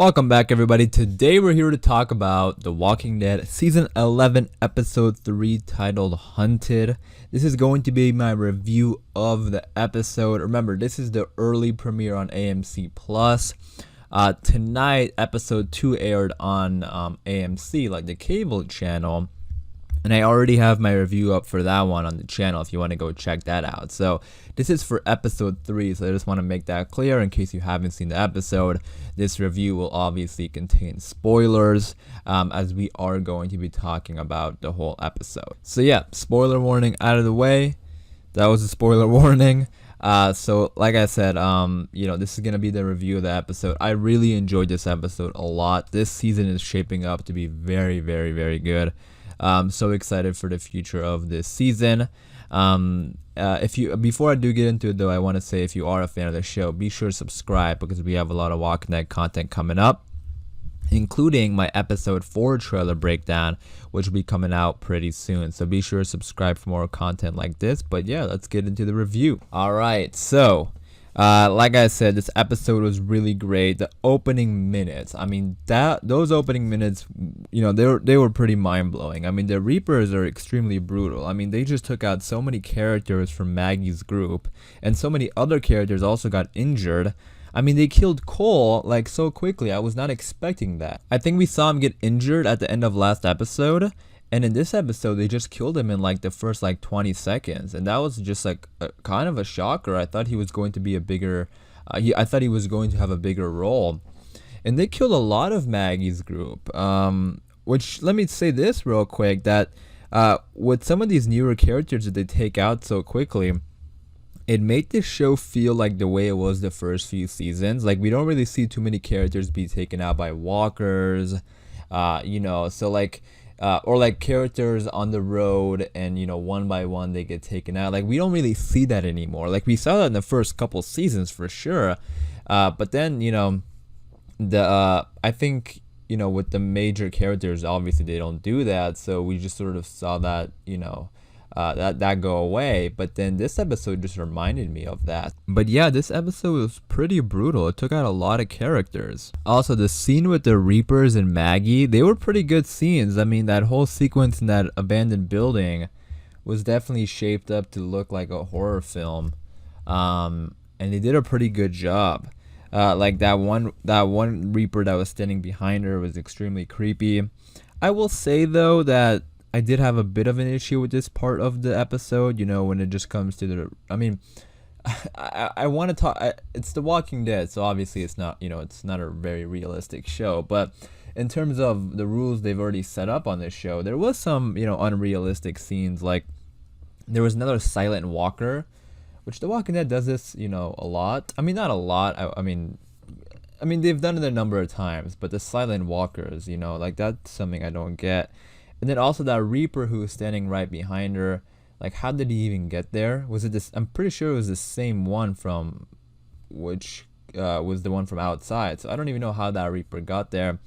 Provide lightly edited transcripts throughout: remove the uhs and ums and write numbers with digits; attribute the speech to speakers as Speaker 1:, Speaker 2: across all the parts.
Speaker 1: Welcome back, everybody. Today we're here to talk about The Walking Dead Season 11, Episode 3, titled Hunted. This is going to be my review of the episode. Remember, this is the early premiere on AMC+. Tonight, Episode 2 aired on AMC, like the cable channel. And I already have my review up for that one on the channel if you want to go check that out. So this is for episode 3, so I just want to make that clear in case you haven't seen the episode. This review will obviously contain spoilers, as we are going to be talking about the whole episode. So yeah, spoiler warning out of the way. That was a spoiler warning. So like I said, this is going to be the review of the episode. I really enjoyed this episode a lot. This season is shaping up to be very, very, very good. I'm so excited for the future of this season. Before I do get into it though, I want to say if you are a fan of the show, be sure to subscribe because we have a lot of Walking Dead content coming up, including my episode 4 trailer breakdown, which will be coming out pretty soon. So be sure to subscribe for more content like this. But yeah, let's get into the review. Alright, so like I said, this episode was really great. The opening minutes, I mean, those opening minutes, they were pretty mind-blowing. I mean, the Reapers are extremely brutal. I mean, they just took out so many characters from Maggie's group, and so many other characters also got injured. I mean, they killed Cole like so quickly. I was not expecting that. I think we saw him get injured at the end of last episode, and in this episode, they just killed him in like the first 20 seconds. And that was just like kind of a shocker. I thought he was going to be a bigger, I thought he was going to have a bigger role. And they killed a lot of Maggie's group. Which, let me say this real quick, that with some of these newer characters that they take out so quickly, it made this show feel like the way it was the first few seasons. Like, we don't really see too many characters be taken out by walkers, so like, or like characters on the road and one by one they get taken out. Like, we don't really see that anymore. Like, we saw that in the first couple seasons for sure, but then I think with the major characters, obviously they don't do that, so we just sort of saw that that go away. But then this episode just reminded me of that. But yeah, this episode was pretty brutal. It took out a lot of characters. Also, the scene with the Reapers and Maggie, they were pretty good scenes. I mean, that whole sequence in that abandoned building was definitely shaped up to look like a horror film, and they did a pretty good job. Like that one Reaper that was standing behind her was extremely creepy. I will say though that I did have a bit of an issue with this part of the episode, when it just comes to the, I mean, I want to talk, it's The Walking Dead, so obviously it's not, it's not a very realistic show, but in terms of the rules they've already set up on this show, there was some, unrealistic scenes. Like, there was another silent walker, which The Walking Dead does this, a lot. I mean, not a lot, I mean, they've done it a number of times, but the silent walkers, like, that's something I don't get. And then also that Reaper who was standing right behind her, like, how did he even get there? Was it this? I'm pretty sure it was the same one from, which was the one from outside. So I don't even know how that Reaper got there.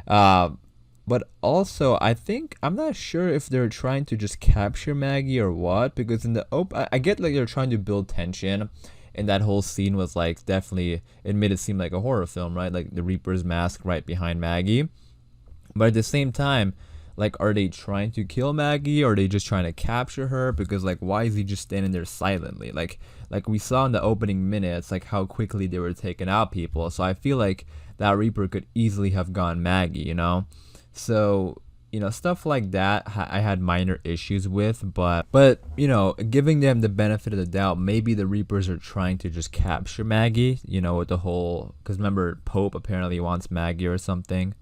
Speaker 1: But also, I'm not sure if they're trying to just capture Maggie or what, because in the I get like they're trying to build tension, and that whole scene was like definitely, it made it seem like a horror film, right? Like the Reaper's mask right behind Maggie. But at the same time, like, are they trying to kill Maggie, or are they just trying to capture her? Because, like, why is he just standing there silently? Like we saw in the opening minutes, like, how quickly they were taking out people. So I feel like that Reaper could easily have gone Maggie, So, stuff like that I had minor issues with. But giving them the benefit of the doubt, maybe the Reapers are trying to just capture Maggie, with the whole, because remember, Pope apparently wants Maggie or something.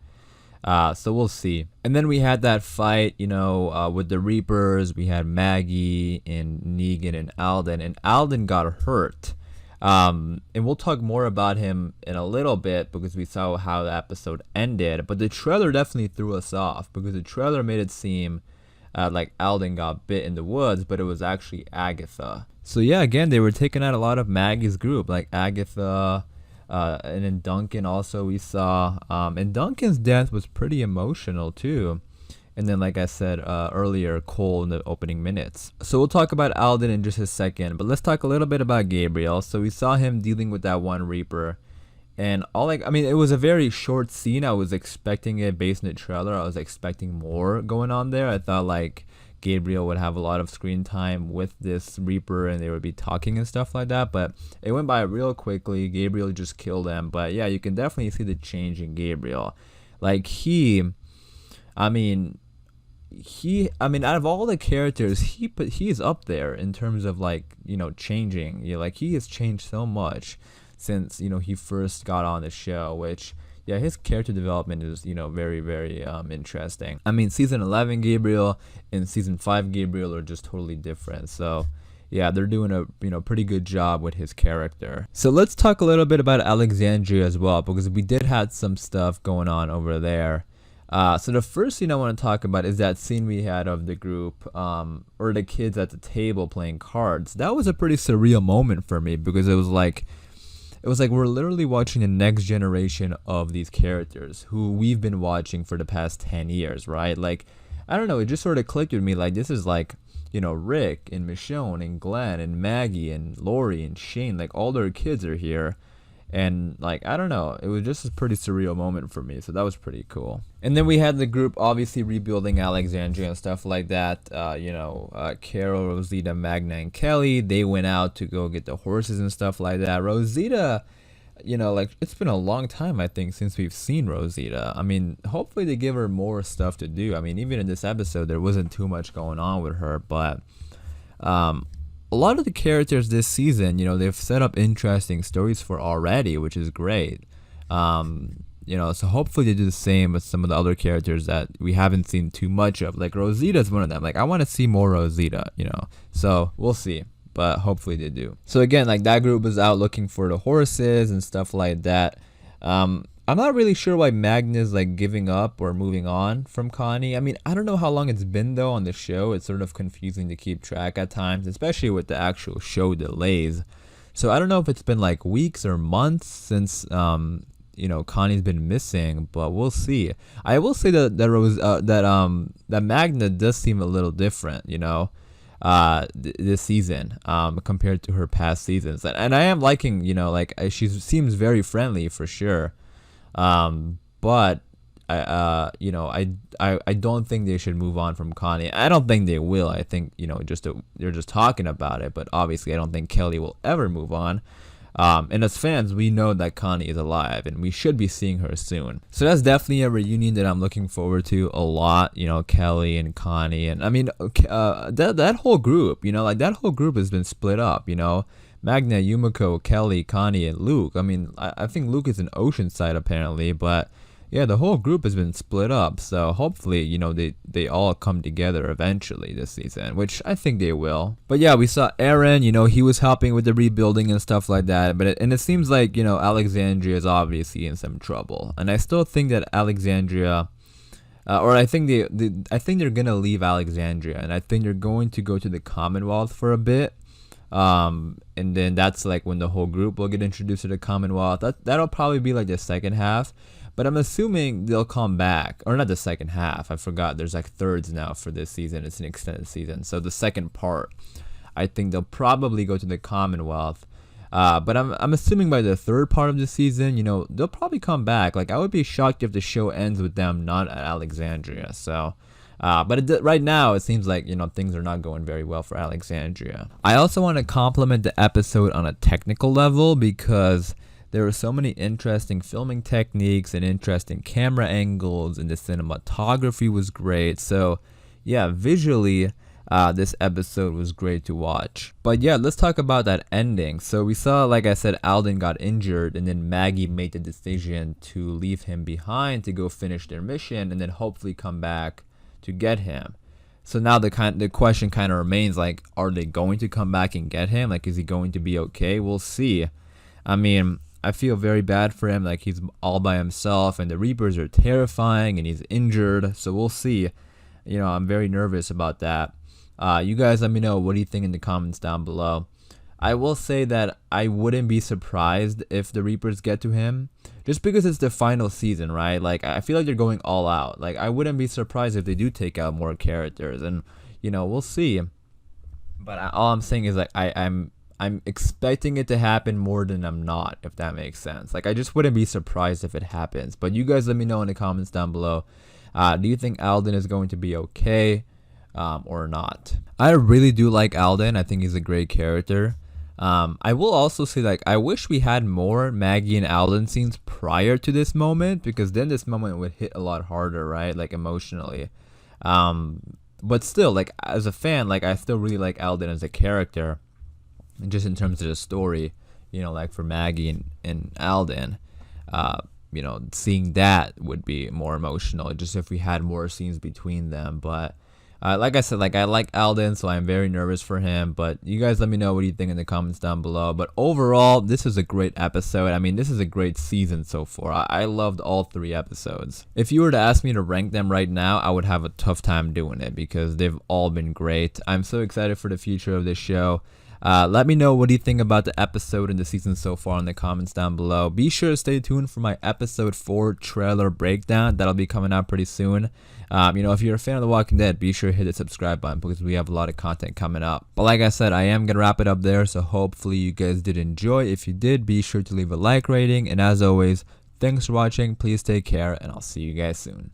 Speaker 1: So we'll see. And then we had that fight, with the Reapers. We had Maggie and Negan and Alden. And Alden got hurt. And we'll talk more about him in a little bit because we saw how the episode ended. But the trailer definitely threw us off because the trailer made it seem like Alden got bit in the woods, but it was actually Agatha. So yeah, again, they were taking out a lot of Maggie's group, like Agatha, and then Duncan also we saw, and Duncan's death was pretty emotional too. And then, like I said earlier, Cole in the opening minutes. So we'll talk about Alden in just a second, but let's talk a little bit about Gabriel. So we saw him dealing with that one Reaper, And I mean, it was a very short scene. I was expecting it based on the trailer. I was expecting more going on there. I thought like Gabriel would have a lot of screen time with this Reaper and they would be talking and stuff like that. But it went by real quickly. Gabriel just killed him. But yeah, you can definitely see the change in Gabriel. Like I mean, out of all the characters, he's up there in terms of like, changing. Like he has changed so much since, he first got on the show, which yeah, his character development is, very, very interesting. I mean, season 11 Gabriel and season 5 Gabriel are just totally different. So yeah, they're doing a pretty good job with his character. So let's talk a little bit about Alexandria as well, because we did have some stuff going on over there. So the first scene I want to talk about is that scene we had of the group, or the kids at the table playing cards. That was a pretty surreal moment for me, because it was like we're literally watching the next generation of these characters who we've been watching for the past 10 years, right? Like, I don't know, it just sort of clicked with me, like, this is like, Rick and Michonne and Glenn and Maggie and Lori and Shane, like, all their kids are here. And like, I don't know, it was just a pretty surreal moment for me, so that was pretty cool. And then we had the group obviously rebuilding Alexandria and stuff like that. Carol, Rosita, Magna, and Kelly, they went out to go get the horses and stuff like that. Rosita, like, it's been a long time, I think, since we've seen Rosita. I mean, hopefully they give her more stuff to do. I mean, even in this episode, there wasn't too much going on with her, but a lot of the characters this season, they've set up interesting stories for already, which is great. So hopefully they do the same with some of the other characters that we haven't seen too much of. Like Rosita's one of them. Like, I want to see more Rosita, So we'll see, but hopefully they do. So again, like, that group was out looking for the horses and stuff like that. I'm not really sure why Magna's like giving up or moving on from Connie. I mean, I don't know how long it's been though on the show. It's sort of confusing to keep track at times, especially with the actual show delays. So I don't know if it's been like weeks or months since Connie's been missing, but we'll see. I will say that Magna does seem a little different, this season compared to her past seasons, and I am liking, she seems very friendly for sure. But I don't think they should move on from Connie. I don't think they will. I think, they're just talking about it, but obviously I don't think Kelly will ever move on. And as fans, we know that Connie is alive and we should be seeing her soon. So that's definitely a reunion that I'm looking forward to a lot, Kelly and Connie. And I mean, that whole group, that whole group has been split up, Magna, Yumiko, Kelly, Connie, and Luke. I mean, I think Luke is in Oceanside apparently, but yeah, the whole group has been split up. So hopefully, they all come together eventually this season, which I think they will. But yeah, we saw Aaron, he was helping with the rebuilding and stuff like that. But it seems like, Alexandria is obviously in some trouble. And I still think that Alexandria, I think they're going to leave Alexandria. And I think they're going to go to the Commonwealth for a bit. And then that's like when the whole group will get introduced to the Commonwealth. That'll probably be like the second half, but I'm assuming they'll come back, or not the second half. I forgot. There's like thirds now for this season. It's an extended season, so the second part, I think they'll probably go to the Commonwealth. But I'm assuming by the third part of the season, they'll probably come back. Like, I would be shocked if the show ends with them not at Alexandria. So. But right now, it seems like, things are not going very well for Alexandria. I also want to compliment the episode on a technical level, because there were so many interesting filming techniques and interesting camera angles, and the cinematography was great. So yeah, visually, this episode was great to watch. But yeah, let's talk about that ending. So we saw, like I said, Alden got injured, and then Maggie made the decision to leave him behind to go finish their mission and then hopefully come back to get him. So now the question kind of remains, like, are they going to come back and get him? Like, is he going to be okay? We'll see. I mean, I feel very bad for him. Like, he's all by himself, and the Reapers are terrifying, and he's injured. So we'll see. I'm very nervous about that. You guys let me know, what do you think in the comments down below. I will say that I wouldn't be surprised if the Reapers get to him, just because it's the final season, right? Like, I feel like they're going all out. Like, I wouldn't be surprised if they do take out more characters, and we'll see. But all I'm saying is, like, I'm I'm expecting it to happen more than I'm not, if that makes sense. Like, I just wouldn't be surprised if it happens. But you guys let me know in the comments down below. Do you think Alden is going to be okay or not? I really do like Alden. I think he's a great character. I will also say, like, I wish we had more Maggie and Alden scenes prior to this moment, because then this moment would hit a lot harder, right? Like, emotionally. But still, like, as a fan, like, I still really like Alden as a character, just in terms of the story, you know, like for Maggie and Alden, you know, seeing that would be more emotional, just if we had more scenes between them. But like I said, like, I like Alden, so I'm very nervous for him. But you guys let me know what you think in the comments down below. But overall, this is a great episode. I mean, this is a great season so far. I loved all 3 episodes. If you were to ask me to rank them right now, I would have a tough time doing it, because they've all been great. I'm so excited for the future of this show. Let me know what you think about the episode and the season so far in the comments down below. Be sure to stay tuned for my episode 4 trailer breakdown. That'll be coming out pretty soon. You know, if you're a fan of The Walking Dead, be sure to hit the subscribe button, because we have a lot of content coming up. But like I said, I am going to wrap it up there, so hopefully you guys did enjoy. If you did, be sure to leave a like rating. And as always, thanks for watching. Please take care, and I'll see you guys soon.